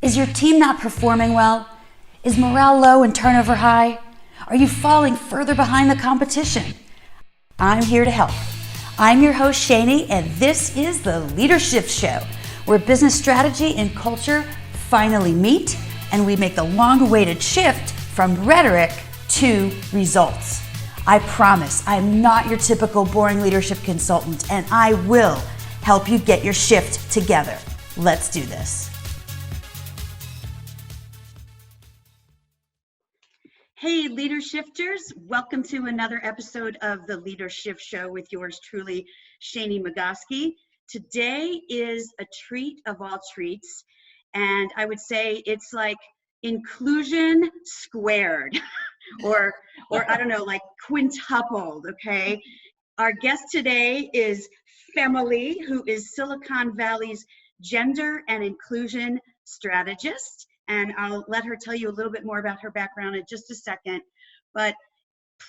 Is your team not performing well? Is morale low and turnover high? Are you falling further behind the competition? I'm here to help. I'm your host, Shani, and this is the LeaderShift Show, where business strategy and culture finally meet, and we make the long-awaited shift from rhetoric to results. I promise I'm not your typical boring leadership consultant, and I will help you get your shift together. Let's do this. Hey, LeaderShifters, welcome to another episode of the LeaderShift Show with yours truly, Shani McKinsey. Today is a treat of all treats, and I would say it's like inclusion squared, or I don't know, like quintupled, okay? Our guest today is Femily, who is Silicon Valley's gender and inclusion strategist. And I'll let her tell you a little bit more about her background in just a second. But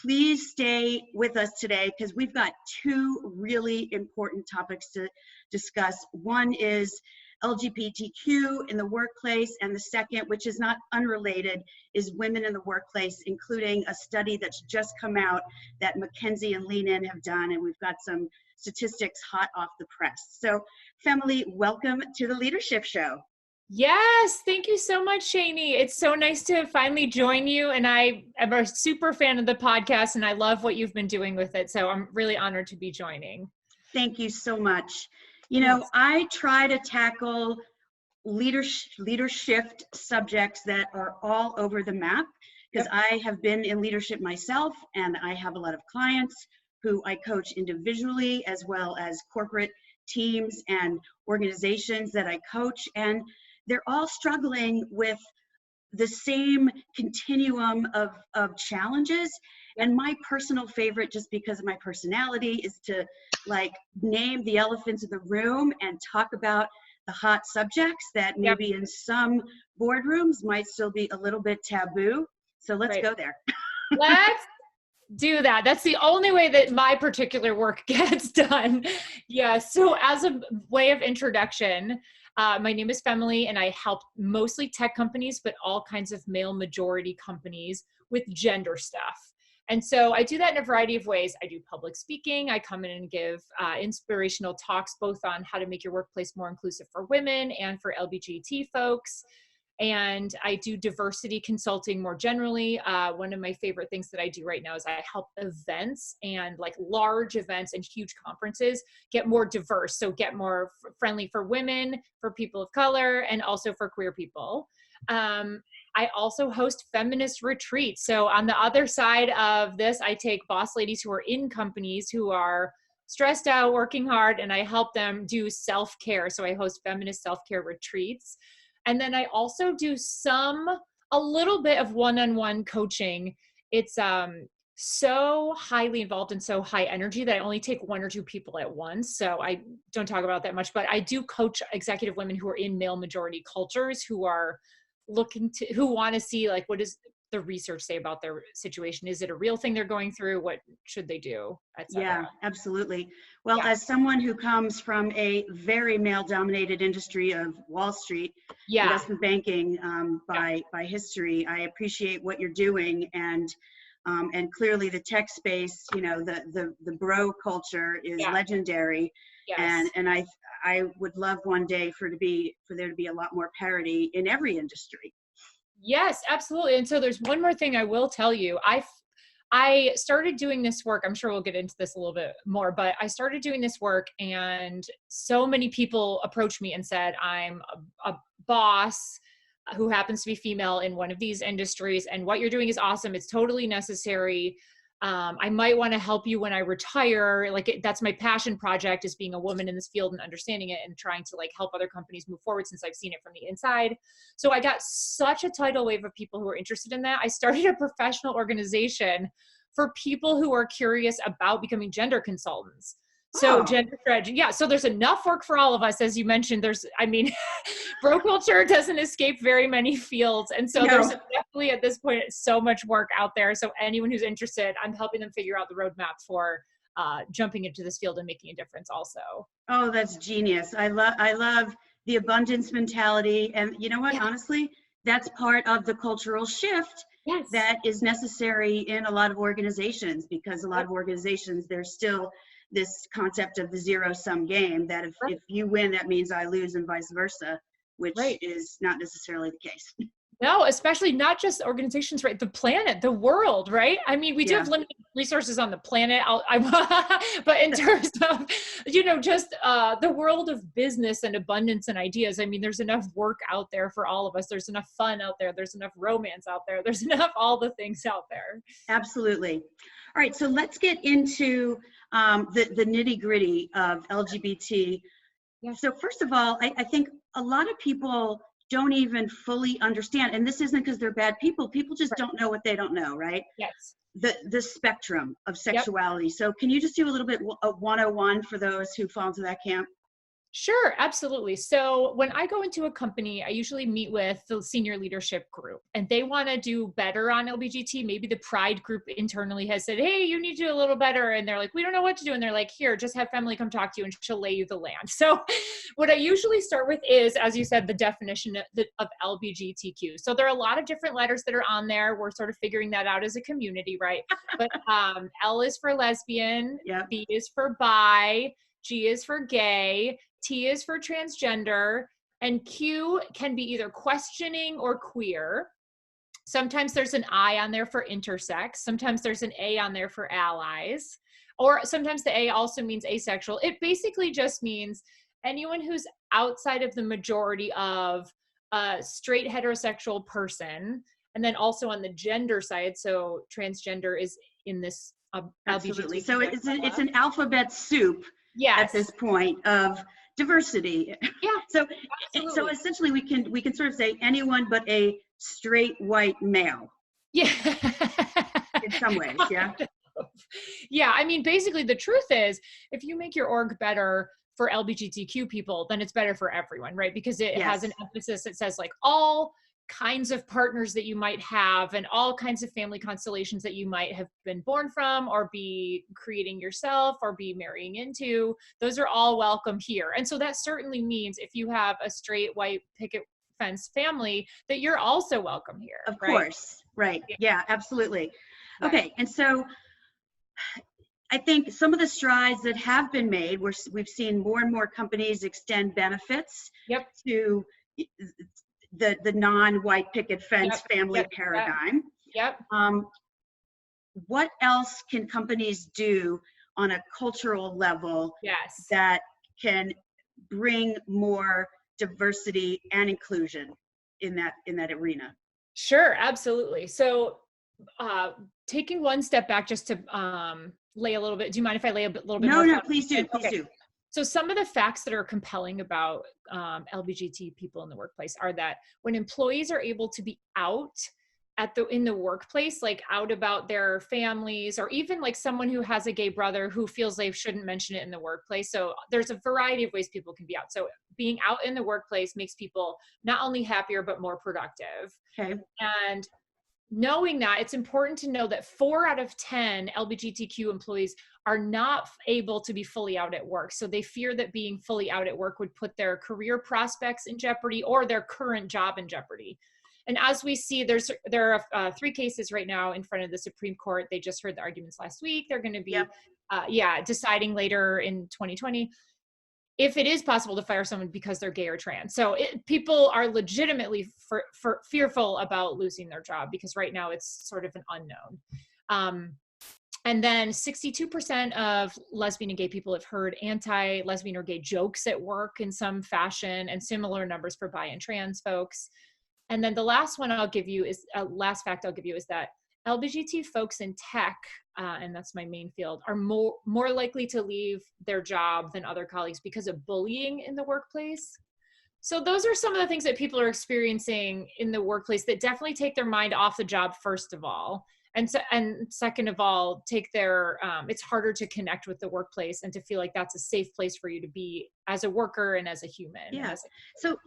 please stay with us today because we've got two really important topics to discuss. One is LGBTQ in the workplace, and the second, which is not unrelated, is women in the workplace, including a study that's just come out that McKinsey and Lean In have done, and we've got some statistics hot off the press. So, Femily, welcome to the LeaderShift Show. Yes, thank you so much, Shani. It's so nice to finally join you, and I am a super fan of the podcast, and I love what you've been doing with it, so I'm really honored to be joining. Thank you so much. You know, I try to tackle leadership subjects that are all over the map because I have been in leadership myself, and I have a lot of clients who I coach individually as well as corporate teams and organizations that I coach, and they're all struggling with the same continuum of challenges. And my personal favorite, just because of my personality, is to like name the elephants in the room and talk about the hot subjects that maybe in some boardrooms might still be a little bit taboo. So let's go there. Let's do that. That's the only way that my particular work gets done. Yeah. So as a way of introduction, my name is Femily, and I help mostly tech companies, but all kinds of male majority companies with gender stuff. And so I do that in a variety of ways. I do public speaking. I come in and give inspirational talks, both on how to make your workplace more inclusive for women and for LGBT folks. And I do diversity consulting more generally. One of my favorite things that I do right now is I help events and like large events and huge conferences get more diverse. So get more friendly for women, for people of color, and also for queer people. I also host feminist retreats. So on the other side of this, I take boss ladies who are in companies who are stressed out, working hard, and I help them do self-care. So I host feminist self-care retreats. And then I also do a little bit of one-on-one coaching. It's so highly involved and so high energy that I only take one or two people at once. So I don't talk about that much, but I do coach executive women who are in male majority cultures who are who want to see like, what does the research say about their situation? Is it a real thing they're going through? What should they do? Yeah, absolutely. Well, as someone who comes from a very male-dominated industry of Wall Street, investment banking by history, I appreciate what you're doing, and clearly the tech space, you know, the bro culture is legendary, and I would love one day for there to be a lot more parity in every industry. Yes, absolutely. And so there's one more thing I will tell you. I started doing this work. I'm sure we'll get into this a little bit more, but I started doing this work, and so many people approached me and said, I'm a boss who happens to be female in one of these industries, and what you're doing is awesome. It's totally necessary. I might want to help you when I retire. That's my passion project, is being a woman in this field and understanding it and trying to like help other companies move forward, since I've seen it from the inside. So I got such a tidal wave of people who are interested in that. I started a professional organization for people who are curious about becoming gender consultants. So gender strategy. So there's enough work for all of us. As you mentioned, bro culture doesn't escape very many fields. And so there's definitely at this point so much work out there. So anyone who's interested, I'm helping them figure out the roadmap for jumping into this field and making a difference also. Oh, that's genius. I love the abundance mentality. And you know what, Yeah. honestly, that's part of the cultural shift Yes. that is necessary in a lot of organizations, because a lot of organizations, there's still this concept of the zero-sum game, that if you win, that means I lose, and vice versa, which Right. is not necessarily the case. No, especially not just organizations, right? The planet, the world, right? I mean, we do have limited resources on the planet, but in terms of, just the world of business and abundance and ideas, I mean, there's enough work out there for all of us. There's enough fun out there. There's enough romance out there. There's enough all the things out there. Absolutely. All right, so let's get into the nitty gritty of LGBT. Yeah. So first of all, I think a lot of people don't even fully understand, and this isn't because they're bad people. People just don't know what they don't know, right? Yes. The spectrum of sexuality. So can you just do a little bit of 101 for those who fall into that camp? Sure, absolutely. So when I go into a company, I usually meet with the senior leadership group, and they want to do better on LGBTQ. Maybe the pride group internally has said, hey, you need to do a little better. And they're like, we don't know what to do. And they're like, here, just have Femily come talk to you and she'll lay you the land. So what I usually start with is, as you said, the definition of LGBTQ. So there are a lot of different letters that are on there. We're sort of figuring that out as a community, right? But L is for lesbian, Yep. B is for bi, G is for gay, T is for transgender, and Q can be either questioning or queer. Sometimes there's an I on there for intersex. Sometimes there's an A on there for allies. Or sometimes the A also means asexual. It basically just means anyone who's outside of the majority of a straight heterosexual person. And then also on the gender side, so transgender is in this Absolutely. LGBTQ. So it's an alphabet soup. Yes. At this point of diversity. Yeah. So absolutely. essentially we can sort of say anyone but a straight white male. Yeah. In some ways, yeah. Yeah, I mean, basically the truth is, if you make your org better for LGBTQ people, then it's better for everyone, right? Because it has an emphasis that says like all kinds of partners that you might have and all kinds of family constellations that you might have been born from or be creating yourself or be marrying into, those are all welcome here. And so that certainly means if you have a straight white picket fence family, that you're also welcome here. Of course, right. Yeah, absolutely. Right. Okay, and so I think some of the strides that have been made, we've seen more and more companies extend benefits to the non-white picket fence family paradigm. Yep. What else can companies do on a cultural level that can bring more diversity and inclusion in that arena? Sure, absolutely. So taking one step back just to lay a little bit, do you mind if I lay a little bit more? No, please do, please do. So some of the facts that are compelling about LGBT people in the workplace are that when employees are able to be out in the workplace, like out about their families, or even like someone who has a gay brother who feels they shouldn't mention it in the workplace. So there's a variety of ways people can be out. So being out in the workplace makes people not only happier, but more productive. Okay. And knowing that, it's important to know that 4 out of 10 LGBTQ employees are not able to be fully out at work. So they fear that being fully out at work would put their career prospects in jeopardy or their current job in jeopardy. And as we see, there are 3 cases right now in front of the Supreme Court. They just heard the arguments last week. They're going to be deciding later in 2020 if it is possible to fire someone because they're gay or trans. So people are legitimately fearful about losing their job because right now it's sort of an unknown. And then 62% of lesbian and gay people have heard anti-lesbian or gay jokes at work in some fashion, and similar numbers for bi and trans folks. And then the last one I'll give you is, last fact I'll give you is that LGBT folks in tech, and that's my main field, are more likely to leave their job than other colleagues because of bullying in the workplace. So those are some of the things that people are experiencing in the workplace that definitely take their mind off the job, first of all. And second of all, it's harder to connect with the workplace and to feel like that's a safe place for you to be as a worker and as a human. Yeah. So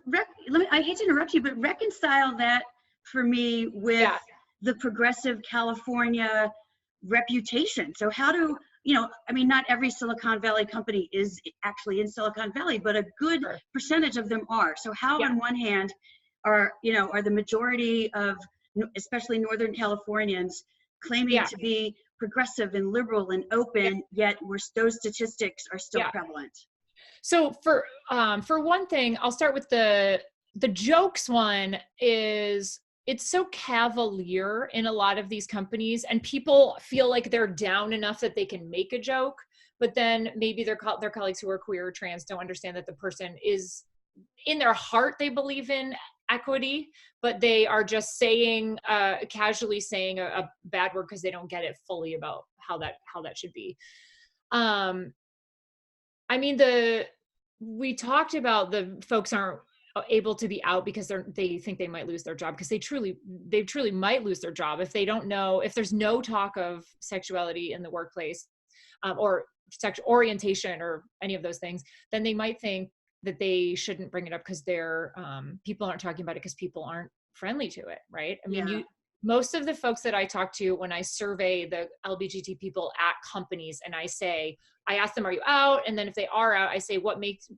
I hate to interrupt you, but reconcile that for me with the progressive California reputation. So how do I mean, not every Silicon Valley company is actually in Silicon Valley, but a good Sure. percentage of them are. So how Yeah. on one hand are the majority of, especially Northern Californians, claiming Yeah. to be progressive and liberal and open, yet those statistics are still Yeah. prevalent? So for one thing, I'll start with the jokes one. Is it's so cavalier in a lot of these companies, and people feel like they're down enough that they can make a joke, but then maybe their colleagues who are queer or trans don't understand that the person is, in their heart, they believe in equity, but they are just saying, casually saying a bad word because they don't get it fully about how that should be. I mean, we talked about the folks aren't able to be out because they think they might lose their job, because they truly might lose their job if they don't know, if there's no talk of sexuality in the workplace, or sexual orientation or any of those things. Then they might think that they shouldn't bring it up because people aren't talking about it because people aren't friendly to it, right? I mean, most of the folks that I talk to when I survey the LGBT people at companies, and I ask them, are you out? And then if they are out, I say,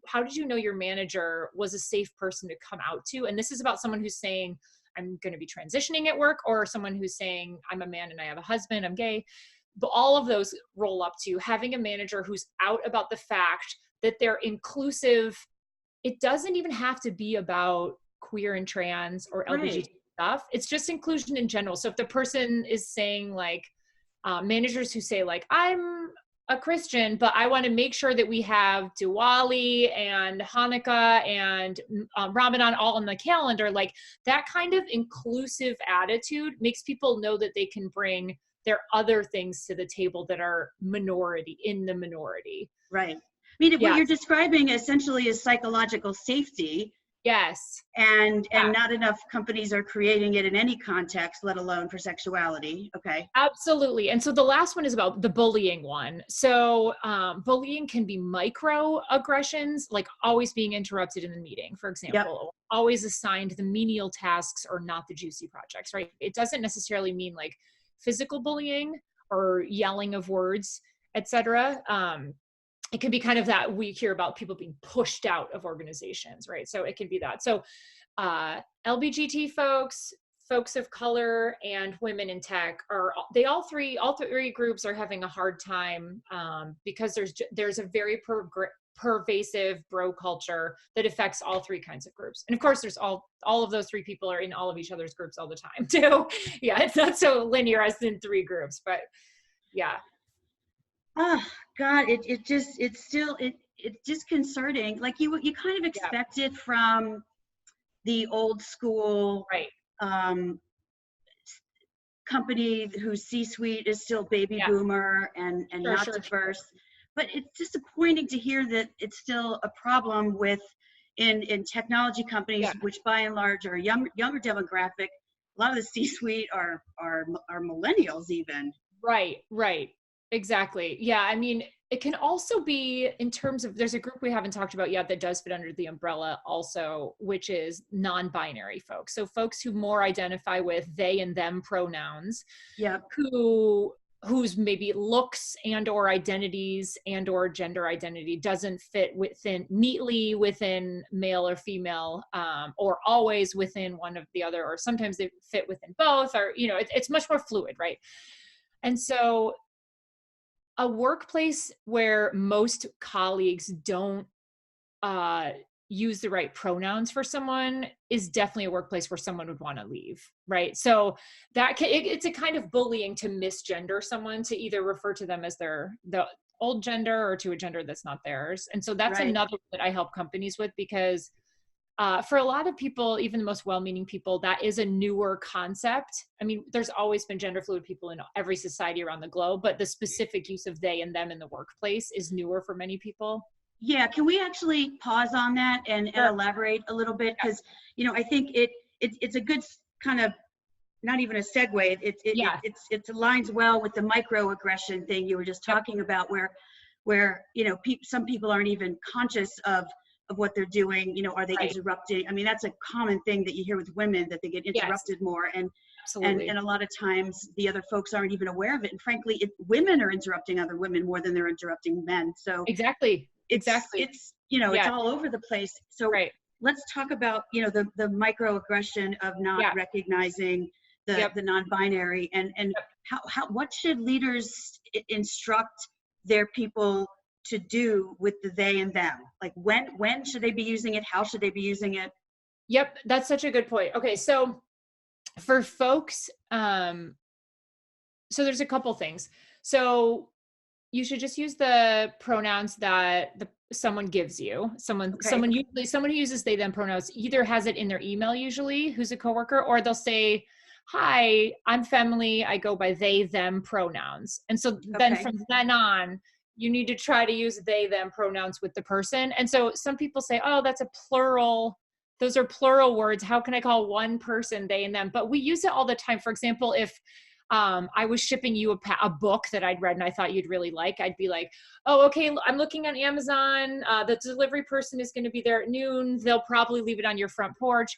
how did you know your manager was a safe person to come out to? And this is about someone who's saying, I'm going to be transitioning at work, or someone who's saying, I'm a man and I have a husband, I'm gay. But all of those roll up to having a manager who's out about the fact that they're inclusive. It doesn't even have to be about queer and trans or LGBT stuff. It's just inclusion in general. So if the person is saying, like, managers who say, like, I'm a Christian, but I want to make sure that we have Diwali and Hanukkah and Ramadan all on the calendar, like, that kind of inclusive attitude makes people know that they can bring their other things to the table that are in the minority. Right. I mean, what you're describing essentially is psychological safety. Yes. And not enough companies are creating it in any context, let alone for sexuality. Okay. Absolutely. And so the last one is about the bullying one. So bullying can be microaggressions, like always being interrupted in the meeting, for example, always assigned the menial tasks or not the juicy projects, right? It doesn't necessarily mean like physical bullying or yelling of words, etc. It can be kind of that we hear about people being pushed out of organizations, right? So it can be that. So LGBT folks of color, and women in tech all three groups are having a hard time because there's a very pervasive bro culture that affects all three kinds of groups. And of course, there's all of those three people are in all of each other's groups all the time too. Yeah, it's not so linear as in three groups, but yeah. Oh God, it's disconcerting. Like you kind of expect it from the old school company whose C-suite is still baby boomer and not diverse. But it's disappointing to hear that it's still a problem in technology companies, which by and large are younger demographic. A lot of the C-suite are millennials even. Right. Exactly. Yeah. I mean, it can also be in terms of, there's a group we haven't talked about yet that does fit under the umbrella also, which is non-binary folks. So folks who more identify with they and them pronouns, whose maybe looks and or identities and or gender identity doesn't fit neatly within male or female, or always within one of the other, or sometimes they fit within both, or, it's much more fluid, right? And so a workplace where most colleagues don't use the right pronouns for someone is definitely a workplace where someone would want to leave, right? So it's a kind of bullying to misgender someone, to either refer to them as the old gender or to a gender that's not theirs. And so that's another that I help companies with, because for a lot of people, even the most well-meaning people, that is a newer concept. I mean, there's always been gender fluid people in every society around the globe, but the specific use of they and them in the workplace is newer for many people. Yeah, can we actually pause on that and elaborate a little bit? Because, I think it's a good kind of, not even a segue, it aligns well with the microaggression thing you were just talking about, where some people aren't even conscious of of what they're doing? You know, are they Right. interrupting? I mean, that's a common thing that you hear with women, that they get interrupted more. Absolutely. And a lot of times the other folks aren't even aware of it. And frankly, women are interrupting other women more than they're interrupting men. So Exactly. it's, you know, it's all over the place. So Right. let's talk about, you know, the microaggression of not recognizing the non-binary, and how what should leaders instruct their people to do with the they and them? Like when should they be using it? How should they be using it? Yep, that's such a good point. Okay, so for folks, so there's a couple things. So you should just use the pronouns that someone gives you. Someone who uses they them pronouns either has it in their email usually, who's a coworker, or they'll say, "Hi, I'm Femily. I go by they them pronouns." And so then from then on, you need to try to use they them pronouns with the person. And so some people say, "Oh, that's a plural. Those are plural words. How can I call one person they and them?" But we use it all the time. For example, if I was shipping you a book that I'd read and I thought you'd really like, I'd be like, "Oh, okay, I'm looking on Amazon. The delivery person is going to be there at noon. They'll probably leave it on your front porch."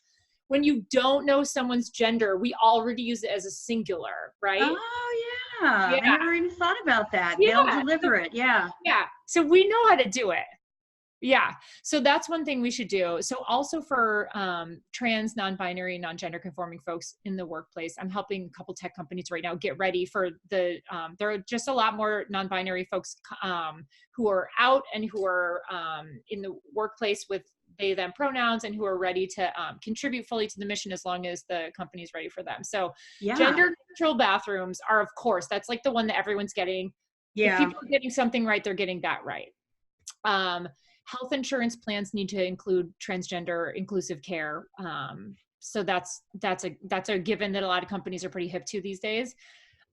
When you don't know someone's gender, we already use it as a singular, right? Oh, yeah. I never even thought about that. Yeah. They'll deliver it. Yeah. Yeah. So we know how to do it. Yeah. So that's one thing we should do. So also for trans, non-binary, non-gender conforming folks in the workplace, I'm helping a couple tech companies right now get ready for there are just a lot more non-binary folks who are out and who are in the workplace with they, them pronouns, and who are ready to contribute fully to the mission as long as the company is ready for them. So gender neutral bathrooms are, of course, that's like the one that everyone's getting. If people are getting something right, they're getting that right. Health insurance plans need to include transgender inclusive care. So that's a given that a lot of companies are pretty hip to these days.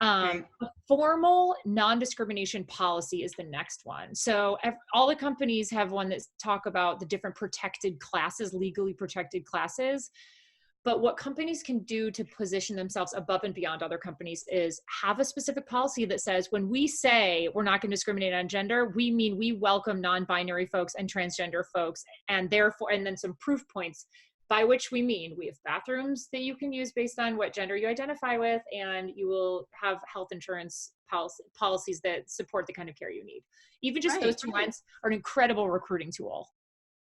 A formal non-discrimination policy is the next one. So all the companies have one that talk about the different protected classes, legally protected classes. But what companies can do to position themselves above and beyond other companies is have a specific policy that says, when we say we're not going to discriminate on gender, we mean we welcome non-binary folks and transgender folks, and therefore, and then some proof points, by which we mean we have bathrooms that you can use based on what gender you identify with, and you will have health insurance policies that support the kind of care you need. Even just those two lines are an incredible recruiting tool.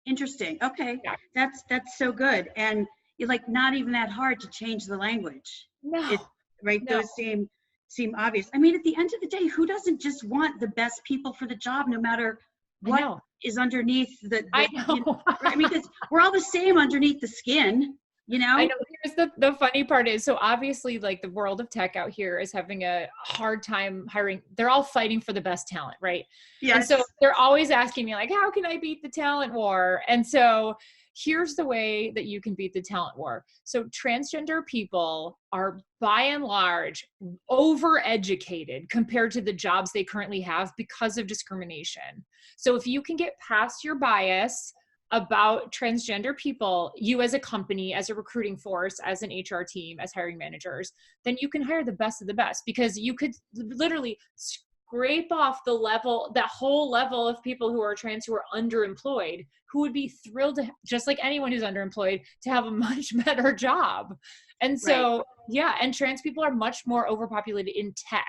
Interesting. Okay. Yeah. That's so good. And you're like, not even that hard to change the language. No. No. Those seem obvious. I mean, at the end of the day, who doesn't just want the best people for the job, no matter what is underneath I know. You know, I mean, because we're all the same underneath the skin, you know? I know. Here's the funny part is, so obviously, like, the world of tech out here is having a hard time hiring. They're all fighting for the best talent, right? Yes. And so they're always asking me, like, how can I beat the talent war? And so here's the way that you can beat the talent war. So transgender people are, by and large, overeducated compared to the jobs they currently have because of discrimination. So if you can get past your bias about transgender people, you as a company, as a recruiting force, as an HR team, as hiring managers, then you can hire the best of the best, because you could literally scrape off that whole level of people who are trans, who are underemployed, who would be thrilled to, just like anyone who's underemployed, to have a much better job. And so, and trans people are much more overpopulated in tech.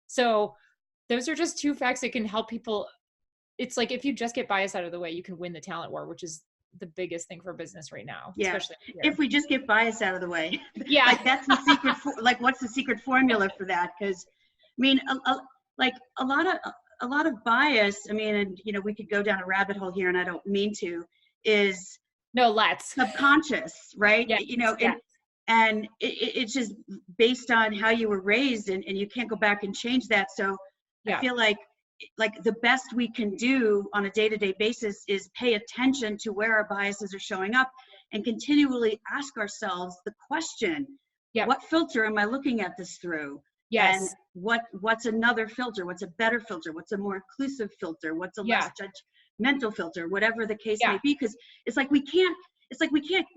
So those are just two facts that can help people. It's like, if you just get bias out of the way, you can win the talent war, which is the biggest thing for business right now. Yeah. Especially if we just get bias out of the way. Yeah. Like, that's the secret. What's the secret formula for that? Because, I mean, a lot of bias. I mean, and you know, we could go down a rabbit hole here, and I don't mean to. Is let's subconscious, right? Yeah. You know, and it's just based on how you were raised, and you can't go back and change that. So I feel like the best we can do on a day-to-day basis is pay attention to where our biases are showing up, and continually ask ourselves the question, what filter am I looking at this through? Yes. And what's another filter? What's a better filter? What's a more inclusive filter? What's a less judgmental filter? Whatever the case may be, because it's like we can't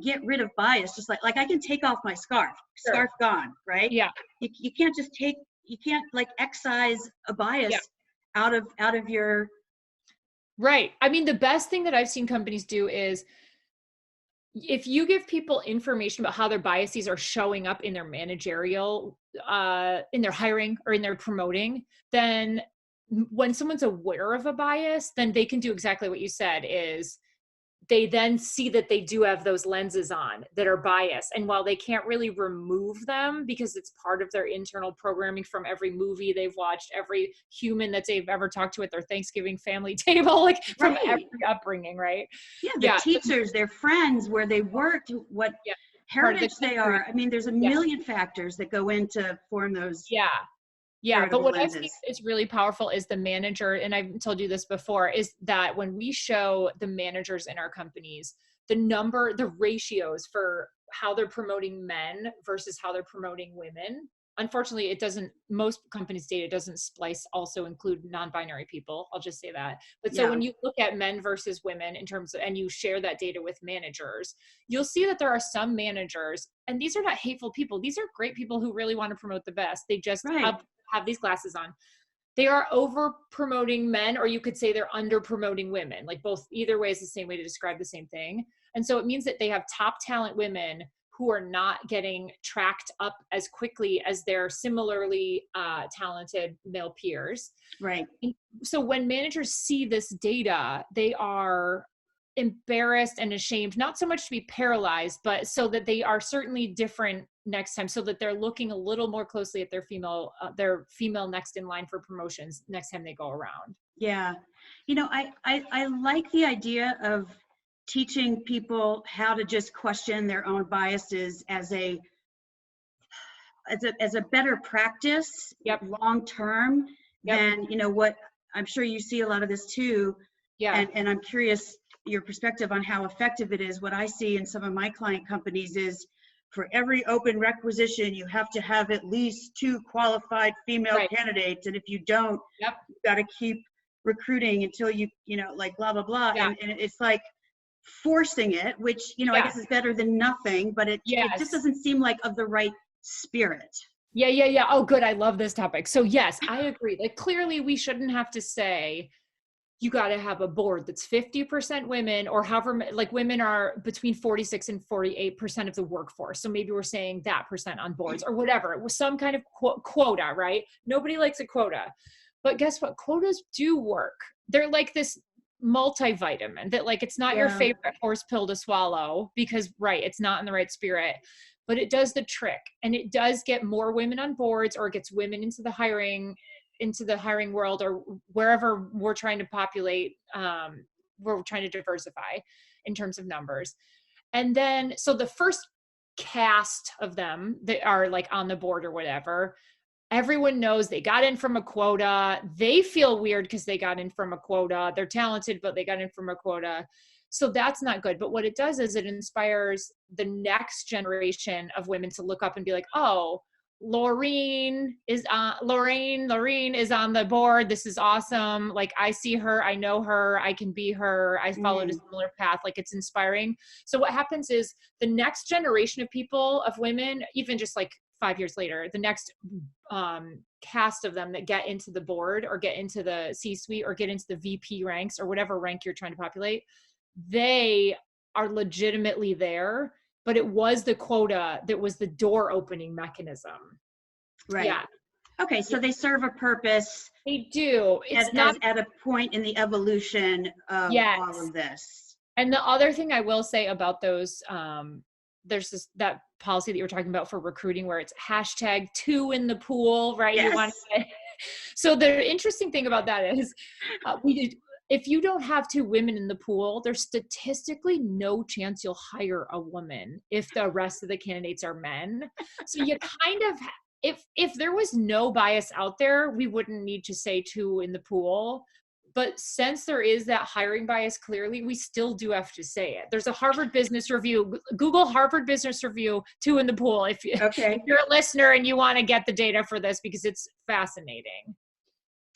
get rid of bias. Just like I can take off my scarf, scarf gone, right? Yeah. You can't just like excise a bias out of your Right. I mean, the best thing that I've seen companies do is if you give people information about how their biases are showing up in their managerial, in their hiring or in their promoting, then when someone's aware of a bias, then they can do exactly what you said is they then see that they do have those lenses on that are biased. And while they can't really remove them because it's part of their internal programming from every movie they've watched, every human that they've ever talked to at their Thanksgiving family table, like from every upbringing, right? Yeah, the teachers, their friends, where they worked, what heritage they are. I mean, there's a million factors that go into form those. Yeah, but what I've lenses. seen is really powerful is the manager, and I've told you this before, is that when we show the managers in our companies, the ratios for how they're promoting men versus how they're promoting women, unfortunately, most companies' data doesn't splice also include non-binary people. I'll just say that. But so when you look at men versus women in terms of, and you share that data with managers, you'll see that there are some managers, and these are not hateful people. These are great people who really want to promote the best. They just have these glasses on. They are over promoting men, or you could say they're under promoting women. Like either way is the same way to describe the same thing. And so it means that they have top talent women who are not getting tracked up as quickly as their similarly talented male peers. Right. So when managers see this data, they are embarrassed and ashamed, not so much to be paralyzed, but so that they are certainly different next time, so that they're looking a little more closely at their female next in line for promotions next time they go around. Yeah. You know, I like the idea of teaching people how to just question their own biases as a better practice long term than, you know, what I'm sure you see a lot of this too. And I'm curious your perspective on how effective it is. What I see in some of my client companies is for every open requisition, you have to have at least 2 qualified female candidates. And if you don't, you've got to keep recruiting until you know, like blah, blah, blah. And it's like forcing it, which, you know, I guess is better than nothing, but it just doesn't seem like of the right spirit. Yeah. Oh, good. I love this topic. So yes, I agree. Like clearly we shouldn't have to say, you got to have a board that's 50% women, or however, like women are between 46 and 48% of the workforce. So maybe we're saying that percent on boards or whatever. It was some kind of quota, right? Nobody likes a quota, but guess what? Quotas do work. They're like this multivitamin that, like, it's not your favorite horse pill to swallow because it's not in the right spirit, but it does the trick, and it does get more women on boards, or it gets women into the hiring world, or wherever we're trying to populate, we're trying to diversify in terms of numbers. And then, so the first cast of them that are like on the board or whatever, everyone knows they got in from a quota. They feel weird because they got in from a quota. They're talented, but they got in from a quota. So that's not good. But what it does is it inspires the next generation of women to look up and be like, oh, Lorene is on the board. This is awesome. Like, I see her, I know her, I can be her. I followed a similar path. Like, it's inspiring. So what happens is the next generation of people, of women, even just like 5 years later, the next cast of them that get into the board or get into the C-suite or get into the VP ranks or whatever rank you're trying to populate, they are legitimately there. But it was the quota that was the door opening mechanism. Right. Yeah. Okay. So they serve a purpose. They do. It's not at a point in the evolution of all of this. And the other thing I will say about those, there's that policy that you were talking about for recruiting where it's #2 in the pool, right? Yes. You want to say. So the interesting thing about that is if you don't have 2 women in the pool, there's statistically no chance you'll hire a woman if the rest of the candidates are men. So you kind of, if there was no bias out there, we wouldn't need to say 2 in the pool. But since there is that hiring bias, clearly, we still do have to say it. There's a Harvard Business Review. Google Harvard Business Review, 2 in the pool. If you're a listener and you want to get the data for this, because it's fascinating.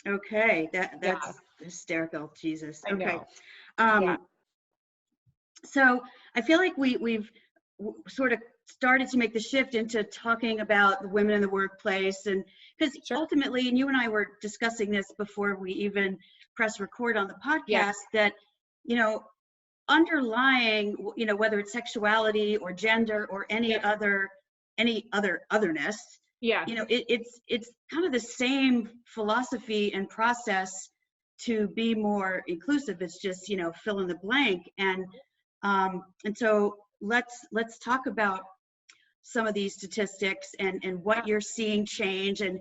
Okay, that's hysterical. Jesus. Okay. So I feel like we've sort of started to make the shift into talking about the women in the workplace, and because ultimately, and you and I were discussing this before we even press record on the podcast, that, you know, underlying, you know, whether it's sexuality or gender or any other otherness, you know, it's kind of the same philosophy and process to be more inclusive. It's just, you know, fill in the blank. And so let's talk about some of these statistics and what you're seeing change. And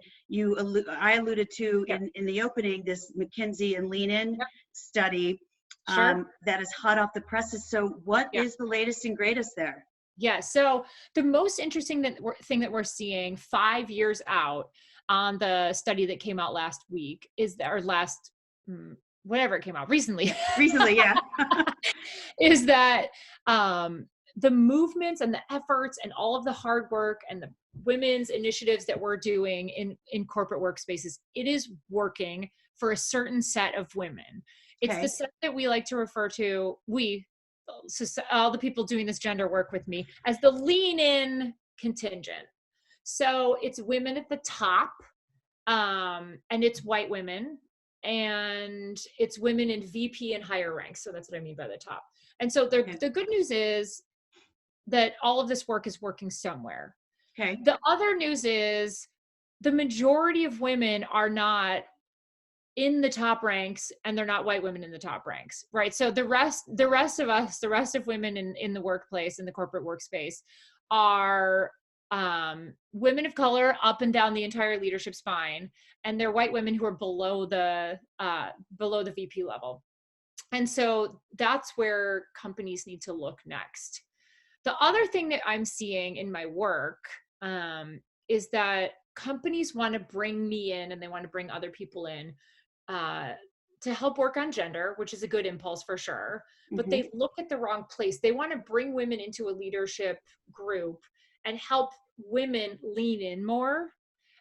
I alluded to in the opening, this McKinsey and Lean In study that is hot off the presses. So what is the latest and greatest there? Yeah. So the most interesting thing that we're seeing 5 years out on the study that came out last week is that, or last, whatever it came out recently, is that the movements and the efforts and all of the hard work and the women's initiatives that we're doing in corporate workspaces, it is working for a certain set of women. It's the set that we like to refer to, so all the people doing this gender work with me, as the lean in contingent. So it's women at the top, and it's white women, and it's women in VP and higher ranks. So that's what I mean by the top. And so the good news is that all of this work is working somewhere. Okay. The other news is the majority of women are not in the top ranks, and they're not white women in the top ranks, right? So the rest of us, the rest of women in the workplace, in the corporate workspace, are women of color up and down the entire leadership spine, and they're white women who are below the VP level. And so that's where companies need to look next. The other thing that I'm seeing in my work is that companies want to bring me in, and they want to bring other people in to help work on gender, which is a good impulse for sure, but they look at the wrong place. They want to bring women into a leadership group and help women lean in more,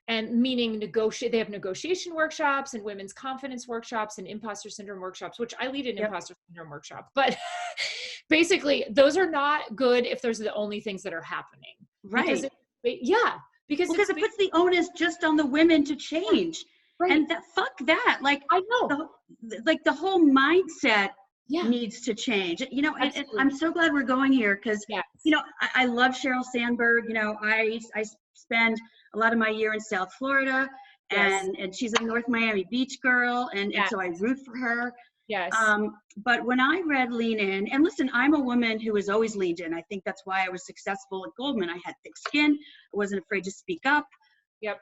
and meaning they have negotiation workshops and women's confidence workshops and imposter syndrome workshops, which I lead an imposter syndrome workshop. But basically, those are not good if those are the only things that are happening. Right. Because it puts the onus just on the women to change. Right. And fuck that. Like, I know. The whole mindset needs to change. You know, and I'm so glad we're going here because, you know, I love Sheryl Sandberg. You know, I spend a lot of my year in South Florida, and she's a North Miami Beach girl, and so I root for her. Yes. But when I read Lean In, and listen, I'm a woman who has always leaned in. I think that's why I was successful at Goldman. I had thick skin. I wasn't afraid to speak up. Yep.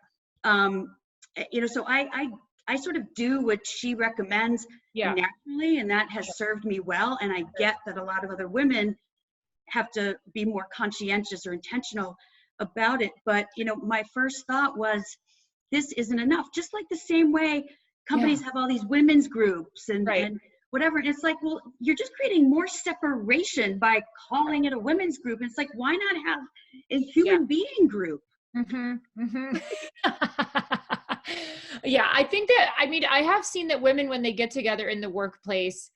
You know, so I sort of do what she recommends naturally, and that has served me well. And I get that a lot of other women have to be more conscientious or intentional about it. But, you know, my first thought was, this isn't enough. Just like the same way companies have all these women's groups and whatever. And it's like, well, you're just creating more separation by calling it a women's group. And it's like, why not have a human being group? Yeah, I think that, I mean, I have seen that women, when they get together in the workplace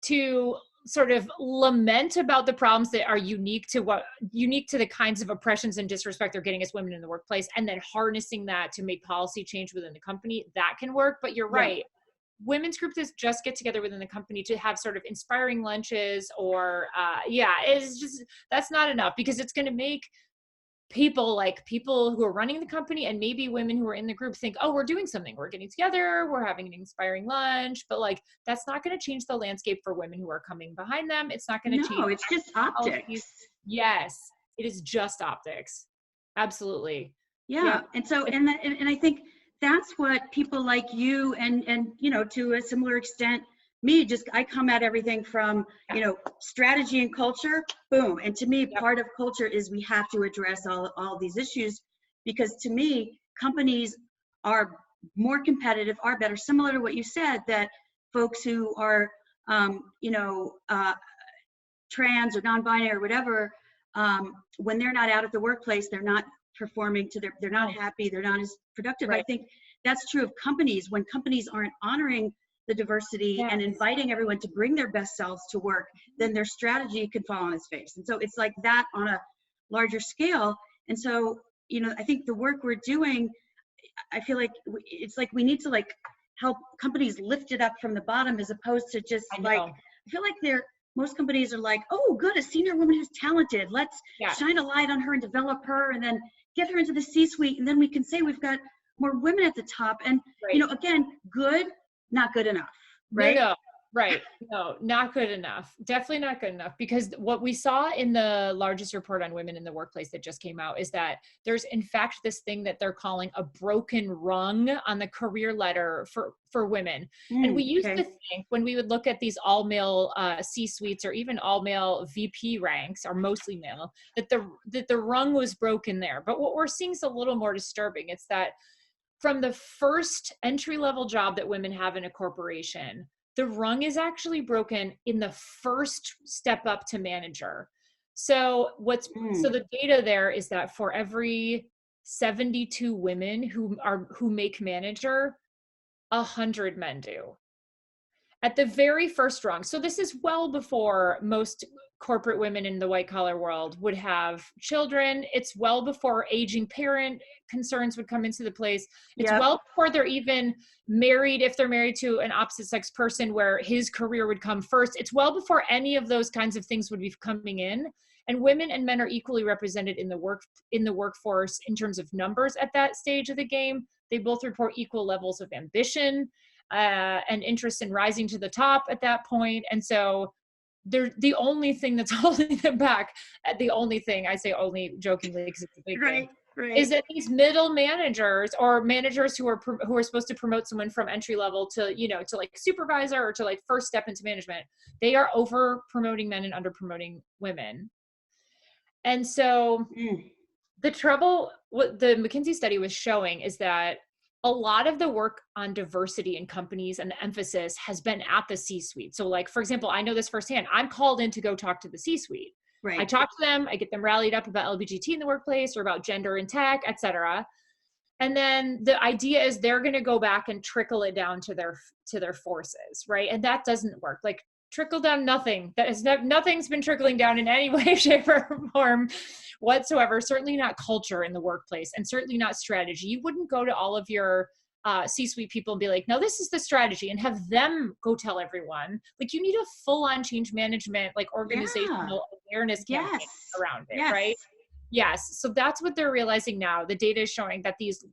to sort of lament about the problems that are unique to the kinds of oppressions and disrespect they're getting as women in the workplace, and then harnessing that to make policy change within the company, that can work. But you're right. Women's groups just get together within the company to have sort of inspiring lunches or, it's just, that's not enough, because it's going to make people who are running the company and maybe women who are in the group think, oh, we're doing something, we're getting together, we're having an inspiring lunch, but like, that's not going to change the landscape for women who are coming behind them. It's not going to change. No, it's just optics. Yes, it is just optics. Absolutely. Yeah. And so, and I think that's what people like you and, you know, to a similar extent, me, I come at everything from, you know, strategy and culture, boom. And to me, part of culture is we have to address all these issues, because to me, companies are more competitive, are better, similar to what you said, that folks who are, you know, trans or non-binary or whatever, when they're not out at the workplace, they're not performing they're not happy, they're not as productive. I think that's true of companies. When companies aren't honoring the diversity and inviting everyone to bring their best selves to work, then their strategy could fall on its face. And so it's like that on larger scale. And so, I think the work we're doing, I feel like it's like we need to like help companies lift it up from the bottom, as opposed to just like, I feel like most companies are like, oh, good, a senior woman who's talented. Let's shine a light on her and develop her and then get her into the C-suite. And then we can say we've got more women at the top. And, again, good, not good enough, right? No, right. No, not good enough. Definitely not good enough, because what we saw in the largest report on women in the workplace that just came out is that there's in fact this thing that they're calling a broken rung on the career ladder for women. And we used to think, when we would look at these all male C-suites or even all male VP ranks, or mostly male, that the rung was broken there. But what we're seeing is a little more disturbing. It's that from the first entry-level job that women have in a corporation, the rung is actually broken in the first step up to manager. So so the data there is that for every 72 women who make manager, 100 men do. At the very first rung. So this is well before most corporate women in the white collar world would have children. It's well before aging parent concerns would come into the place. It's well before they're even married, if they're married to an opposite sex person, where his career would come first. It's well before any of those kinds of things would be coming in. And women and men are equally represented in the workforce in terms of numbers at that stage of the game. They both report equal levels of ambition and interest in rising to the top at that point. And so they're the only thing that's holding them back. The only thing, I say only jokingly because it's a big thing, is that these middle managers, or managers who are supposed to promote someone from entry level to, to like supervisor or to like first step into management, they are over promoting men and under promoting women. And so the trouble, what the McKinsey study was showing, is that a lot of the work on diversity in companies and the emphasis has been at the C-suite. So like, for example, I know this firsthand. I'm called in to go talk to the C-suite. Right. I talk to them, I get them rallied up about LGBT in the workplace or about gender in tech, et cetera. And then the idea is they're going to go back and trickle it down to their forces, right? And that doesn't work. Like, trickle down nothing. Nothing's been trickling down in any way, shape, or form whatsoever. Certainly not culture in the workplace, and certainly not strategy. You wouldn't go to all of your C-suite people and be like, no, this is the strategy, and have them go tell everyone. Like, you need a full-on change management, like organizational awareness campaign around it, right? Yes. So that's what they're realizing now. The data is showing that these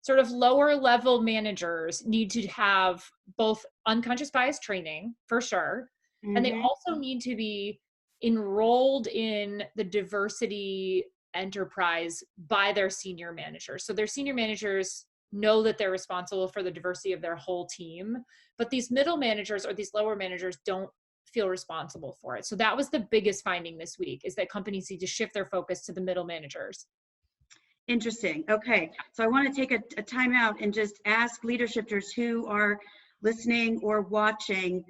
sort of lower level managers need to have both unconscious bias training, for sure. And they also need to be enrolled in the diversity enterprise by their senior managers. So their senior managers know that they're responsible for the diversity of their whole team, but these middle managers or these lower managers don't feel responsible for it. So that was the biggest finding this week, is that companies need to shift their focus to the middle managers. Interesting. Okay. So I want to take a time out and just ask leadershifters who are listening or watching,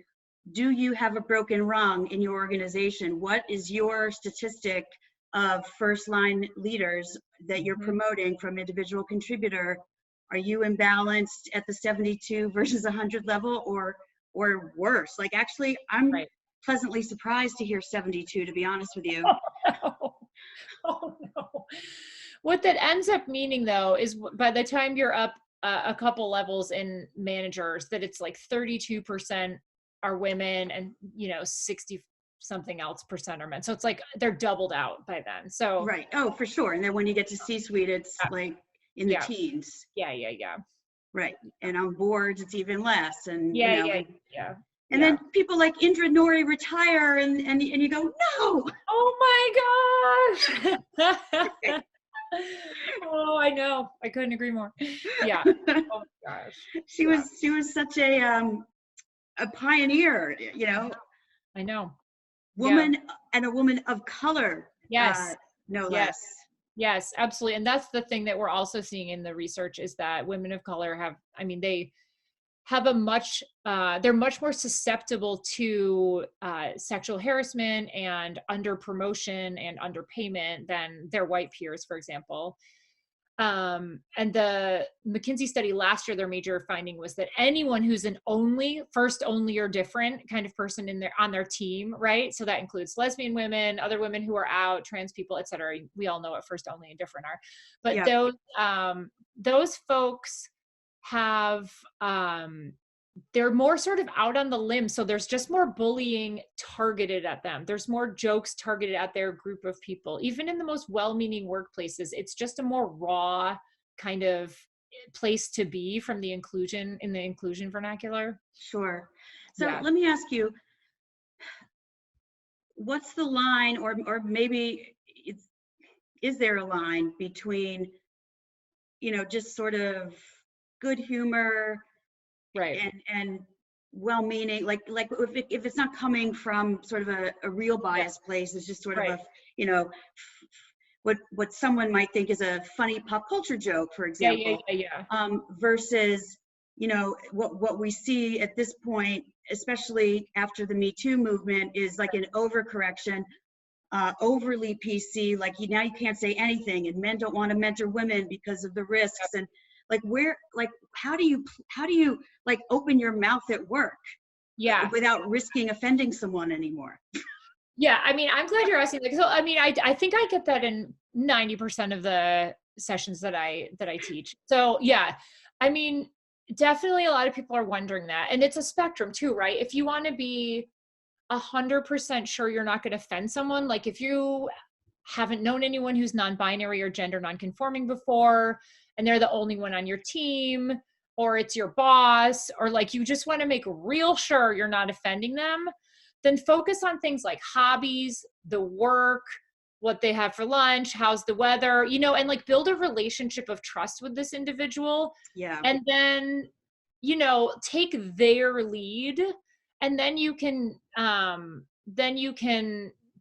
do you have a broken rung in your organization? What is your statistic of first line leaders that you're promoting from individual contributor? Are you imbalanced at the 72 versus 100 level, or worse? Like, actually, I'm pleasantly surprised to hear 72, to be honest with you. Oh no. What that ends up meaning, though, is by the time you're up a couple levels in managers, that it's like 32% are women and 60 something else percent are men. So it's like they're doubled out by then. So right. Oh, for sure. And then when you get to C-suite, it's like in the teens. Yeah. Right. And on boards, it's even less. And And then people like Indra Noory retire, and you go, no. Oh my gosh. Oh, I know. I couldn't agree more. Yeah. Oh my gosh. She was such a pioneer, I know. Woman and a woman of color. Yes. No less. Yes, absolutely. And that's the thing that we're also seeing in the research, is that women of color they have they're much more susceptible to sexual harassment and under promotion and underpayment than their white peers, for example. And the McKinsey study last year, their major finding was that anyone who's an first only or different kind of person on their team, right? So that includes lesbian women, other women who are out, trans people, et cetera. We all know what first only and different are. But those folks have, they're more sort of out on the limb. So there's just more bullying targeted at them. There's more jokes targeted at their group of people. Even in the most well-meaning workplaces, it's just a more raw kind of place to be in the inclusion vernacular. Sure. So let me ask you, what's the line, or maybe is there a line between, just sort of good humor, right, and well-meaning, like if it's not coming from sort of a real biased place, it's just sort of a, what someone might think is a funny pop culture joke, for example, versus, what we see at this point, especially after the Me Too movement, is like an overcorrection, overly PC, like now you can't say anything, and men don't want to mentor women because of the risks, and how do you like open your mouth at work without risking offending someone anymore? Yeah, I mean, I'm glad you're asking. So, I mean, I think I get that in 90% of the sessions that I teach. So, yeah, I mean, definitely a lot of people are wondering that, and it's a spectrum too, right? If you want to be 100% sure you're not going to offend someone, like if you haven't known anyone who's non-binary or gender non-conforming before, and they're the only one on your team, or it's your boss, or like you just want to make real sure you're not offending them, then focus on things like hobbies, the work, what they have for lunch, how's the weather, and like build a relationship of trust with this individual. Yeah. And then, take their lead, and then you can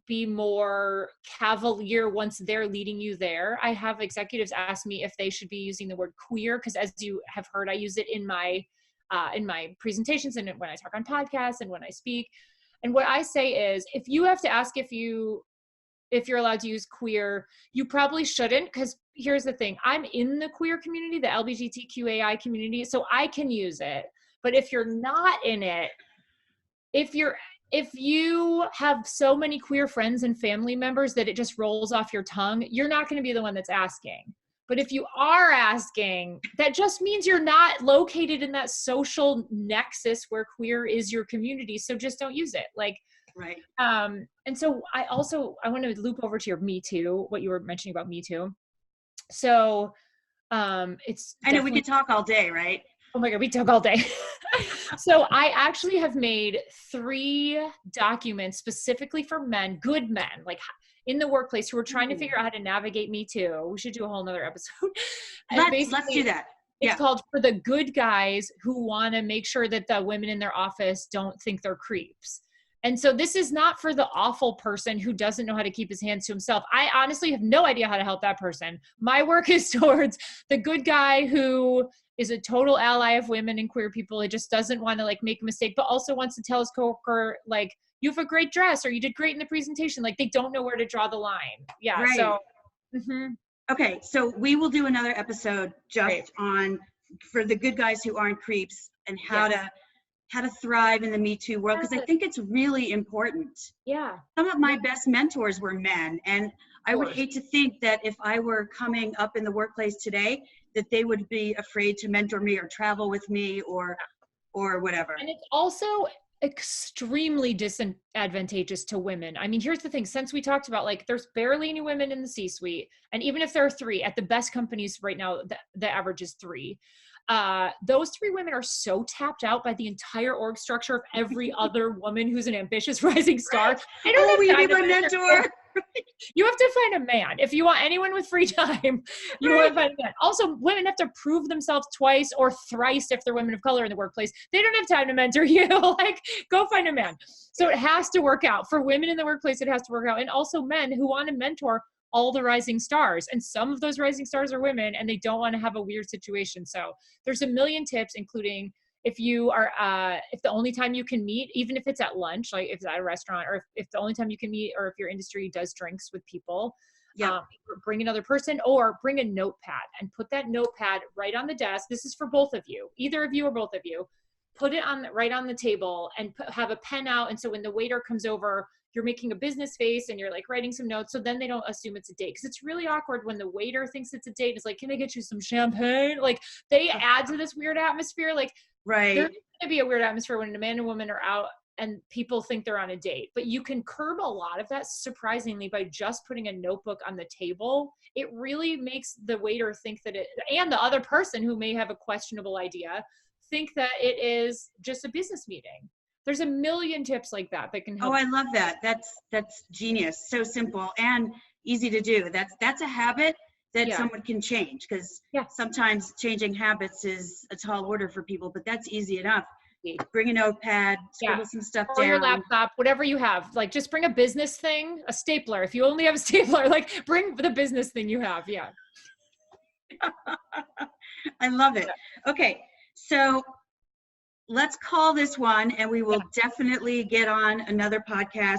be more cavalier once they're leading you there. I have executives ask me if they should be using the word queer, because as you have heard, I use it in my presentations and when I talk on podcasts and when I speak. And what I say is, if you have to ask if you're allowed to use queer, you probably shouldn't, because here's the thing. I'm in the queer community, the LGBTQAI community, so I can use it. But if you're not in it, if you have so many queer friends and family members that it just rolls off your tongue, you're not going to be the one that's asking. But if you are asking, that just means you're not located in that social nexus where queer is your community. So just don't use it. Right. And so I want to loop over to your Me Too, what you were mentioning about Me Too. So I know we could talk all day, right? Oh my God, we talk all day. So I actually have made 3 documents specifically for men, good men, like in the workplace, who are trying to figure out how to navigate Me Too. We should do a whole nother episode. Let's do that. It's called For the Good Guys Who Want to Make Sure that the women in their office don't think they're creeps. And so this is not for the awful person who doesn't know how to keep his hands to himself. I honestly have no idea how to help that person. My work is towards the good guy who is a total ally of women and queer people. It just doesn't want to like make a mistake, but also wants to tell his coworker, like, you have a great dress, or you did great in the presentation. Like, they don't know where to draw the line. Yeah. Right. So, Okay. So we will do another episode just on for the good guys who aren't creeps, and how to thrive in the Me Too world. Because I think it's really important. Yeah. Some of my best mentors were men, and I would hate to think that if I were coming up in the workplace today, that they would be afraid to mentor me or travel with me or whatever. And it's also extremely disadvantageous to women. I mean, here's the thing. Since we talked about, like, there's barely any women in the C-suite, and even if there are 3 at the best companies right now, the average is 3. Those 3 women are so tapped out by the entire org structure of every other woman who's an ambitious rising star. Right. I don't have time to mentor. You have to find a man. If you want anyone with free time, you want to find a man. Also, women have to prove themselves twice or thrice if they're women of color in the workplace. They don't have time to mentor you. Like, go find a man. So it has to work out. For women in the workplace, it has to work out. And also men who want to mentor all the rising stars. And some of those rising stars are women, and they don't want to have a weird situation. So there's a million tips, including if you are, if the only time you can meet, even if it's at lunch, like if it's at a restaurant, or if the only time you can meet, or if your industry does drinks with people, Yeah. Bring another person, or bring a notepad and put that notepad right on the desk. This is for both of you, either of you or both of you. Put it right on the table and have a pen out. And so when the waiter comes over, you're making a business face and you're like writing some notes. So then they don't assume it's a date. Cause it's really awkward when the waiter thinks it's a date. It's like, can I get you some champagne? Like they add to this weird atmosphere. Like Right. there's going to be a weird atmosphere when a man and woman are out and people think they're on a date, but you can curb a lot of that surprisingly by just putting a notebook on the table. It really makes the waiter think that and the other person who may have a questionable idea, think that it is just a business meeting. There's a million tips like that can help. Oh, I love that. That's genius. So simple and easy to do. That's a habit that someone can change, because sometimes changing habits is a tall order for people, but that's easy enough. Bring a notepad, scribble some stuff down. Or your laptop, whatever you have. Like just bring a business thing, a stapler. If you only have a stapler, like bring the business thing you have. Yeah. I love it. Okay. So let's call this one, and we will definitely get on another podcast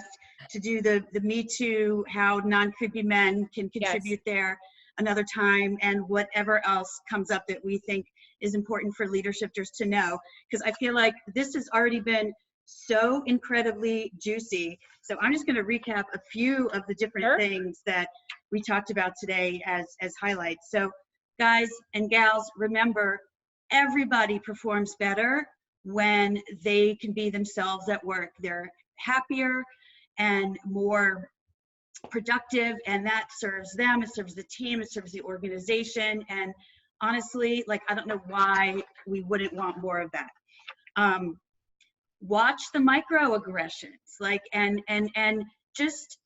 to do the Me Too, how non-creepy men can contribute there another time, and whatever else comes up that we think is important for leadershifters to know, because I feel like this has already been so incredibly juicy. So I'm just going to recap a few of the different things that we talked about today as highlights. So guys and gals, remember, everybody performs better when they can be themselves at work. They're happier and more productive, and that serves them, it serves the team, it serves the organization. And honestly, like, I don't know why we wouldn't want more of that. Watch the microaggressions, like, and just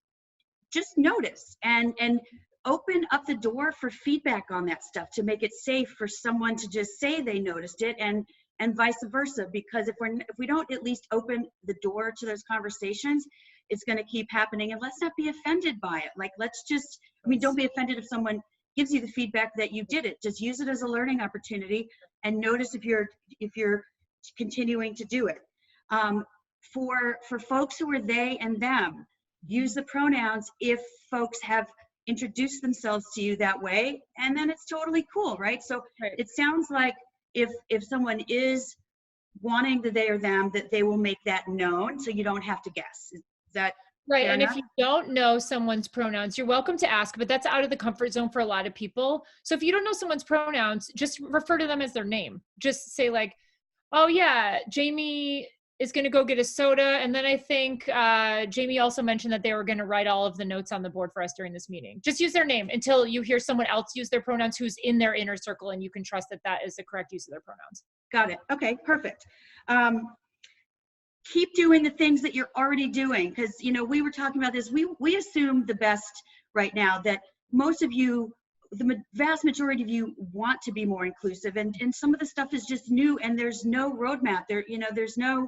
notice and open up the door for feedback on that stuff, to make it safe for someone to just say they noticed it, and vice versa. Because if we don't at least open the door to those conversations, it's going to keep happening. And let's not be offended by it. Like, let's just, don't be offended if someone gives you the feedback that you did it. Just use it as a learning opportunity, and notice if you're continuing to do it. For folks who are they and them, use the pronouns if folks have introduced themselves to you that way, and then it's totally cool, right? So it sounds like if someone is wanting the they or them, that they will make that known, so you don't have to guess. Is that right? fair And enough? if you don't know someone's pronouns, you're welcome to ask, but that's out of the comfort zone for a lot of people. So if you don't know someone's pronouns, just refer to them as their name. Just say like, oh yeah, Jamie is going to go get a soda. And then I think Jamie also mentioned that they were going to write all of the notes on the board for us during this meeting. Just use their name until you hear someone else use their pronouns who's in their inner circle, and you can trust that that is the correct use of their pronouns. Got it. Okay, perfect. Keep doing the things that you're already doing, because we were talking about this. We assume the best right now, that most of you, the vast majority of you, want to be more inclusive, and some of the stuff is just new, and there's no roadmap there. There's no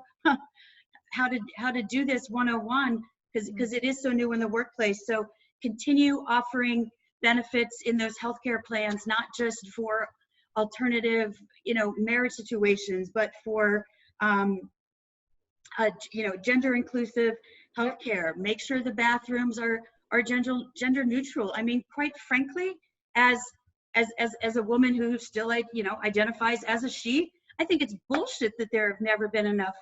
how to do this 101, because it is so new in the workplace. So continue offering benefits in those healthcare plans, not just for alternative marriage situations, but for gender inclusive healthcare. Make sure the bathrooms are gender neutral. I mean, quite frankly, as a woman who still identifies as a she, I think it's bullshit that there have never been enough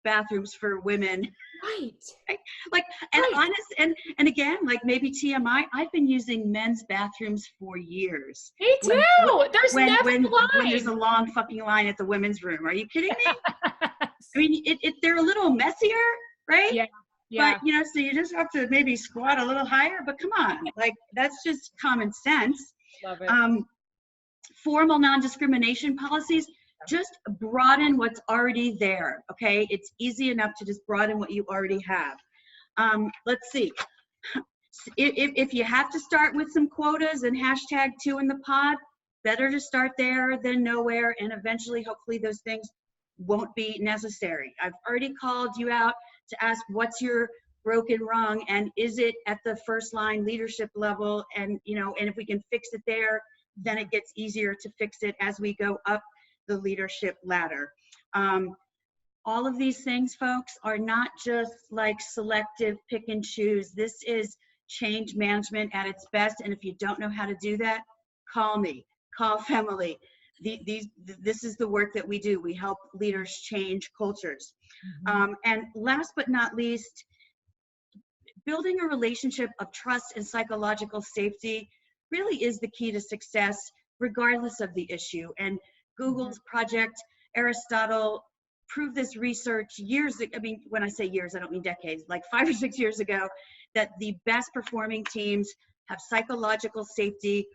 bathrooms for women. Right. Like, and honest, and again, like, maybe TMI, I've been using men's bathrooms for years. Me too. There's never a line. When there's a long fucking line at the women's room. Are you kidding me? I mean, they're a little messier, right? Yeah. But, so you just have to maybe squat a little higher, but come on, like, that's just common sense. Love it. Formal non-discrimination policies, just broaden what's already there, okay? It's easy enough to just broaden what you already have. Let's see. If you have to start with some quotas and hashtag 2 in the pod, better to start there than nowhere, and eventually, hopefully, those things won't be necessary. I've already called you out to ask what's your broken rung, and is it at the first line leadership level, and and if we can fix it there, then it gets easier to fix it as we go up the leadership ladder. All of these things, folks, are not just like selective pick and choose. This is change management at its best. And if you don't know how to do that, call me, call Femily. This is the work that we do. We help leaders change cultures. And last but not least, building a relationship of trust and psychological safety really is the key to success, regardless of the issue. And Google's Project Aristotle proved this research years, I mean, when I say years, I don't mean decades, like 5 or 6 years ago, that the best performing teams have psychological safety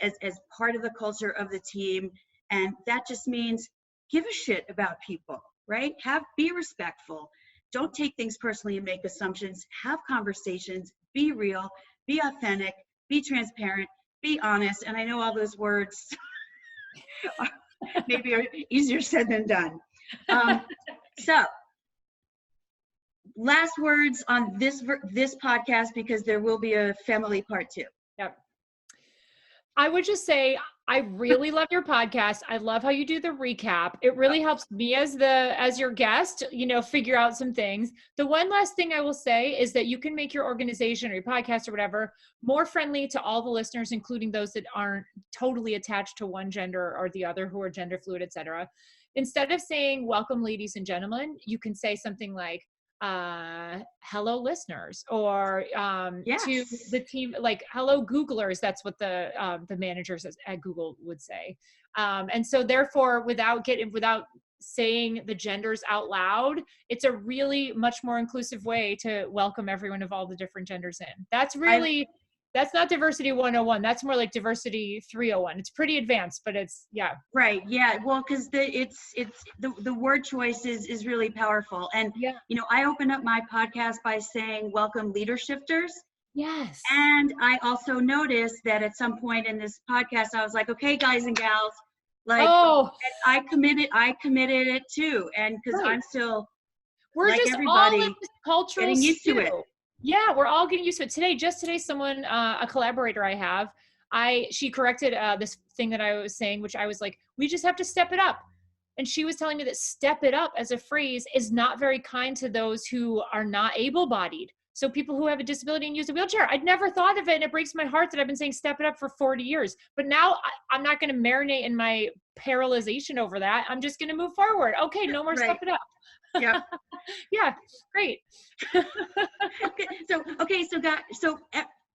as part of the culture of the team. And that just means give a shit about people, right? Be respectful. Don't take things personally and make assumptions. Have conversations, be real, be authentic, be transparent, be honest. And I know all those words maybe are easier said than done. So last words on this podcast, because there will be a Femily part 2. Yep. I would just say, I really love your podcast. I love how you do the recap. It really helps me as your guest, figure out some things. The one last thing I will say is that you can make your organization or your podcast or whatever more friendly to all the listeners, including those that aren't totally attached to one gender or the other, who are gender fluid, etc. Instead of saying, welcome, ladies and gentlemen, you can say something like, hello listeners, or to the team, like, hello Googlers. That's what the managers at Google would say. And so therefore, without saying the genders out loud, it's a really much more inclusive way to welcome everyone of all the different genders in. That's not diversity 101. That's more like diversity 301. It's pretty advanced, but it's, Right. Yeah. Well, because the word choice is really powerful. And, I opened up my podcast by saying, welcome, LeaderShifters. Yes. And I also noticed that at some point in this podcast, I was like, okay, guys and gals, like, and I committed it too. And because I'm still, we're like just everybody, all in this cultural getting used to it. Yeah, we're all getting used to it. Just today, someone, a collaborator I have, she corrected this thing that I was saying, which I was like, we just have to step it up. And she was telling me that step it up as a phrase is not very kind to those who are not able-bodied. So people who have a disability and use a wheelchair. I'd never thought of it, and it breaks my heart that I've been saying step it up for 40 years. But now I'm not going to marinate in my paralyzation over that. I'm just going to move forward. Okay, no more step it up. Yeah. Yeah, great. So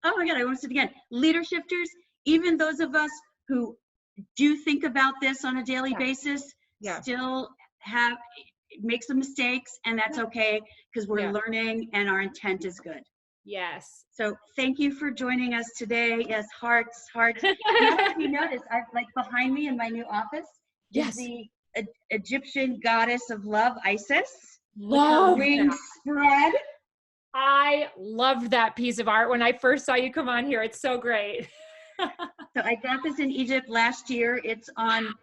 oh my God, I want to say it again. LeaderShifters, even those of us who do think about this on a daily basis, still make some mistakes, and that's okay, because we're learning and our intent is good. Yes. So thank you for joining us today. Yes, hearts. If you notice, I've, like, behind me in my new office is the Egyptian goddess of love, Isis. Love ring spread. I loved that piece of art when I first saw you come on here. It's so great. So I got this in Egypt last year. It's on,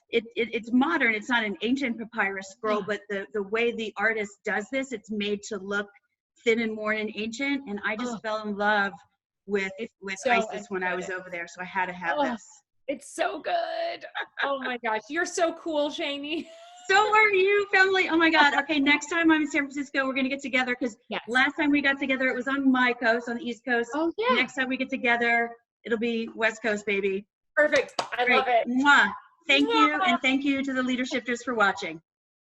it's modern. It's not an ancient papyrus scroll, but the way the artist does this, it's made to look thin and worn and ancient. And I just fell in love with Isis when I was over there. So I had to have this. It's so good. Oh my gosh. You're so cool, Shani. So are you, Femily. Oh my God. Okay, next time I'm in San Francisco, we're going to get together, because last time we got together, it was on my coast, on the East Coast. Oh, yeah. Next time we get together, it'll be West Coast, baby. Perfect. I love it. Mwah. Thank you, and thank you to the LeaderShifters for watching.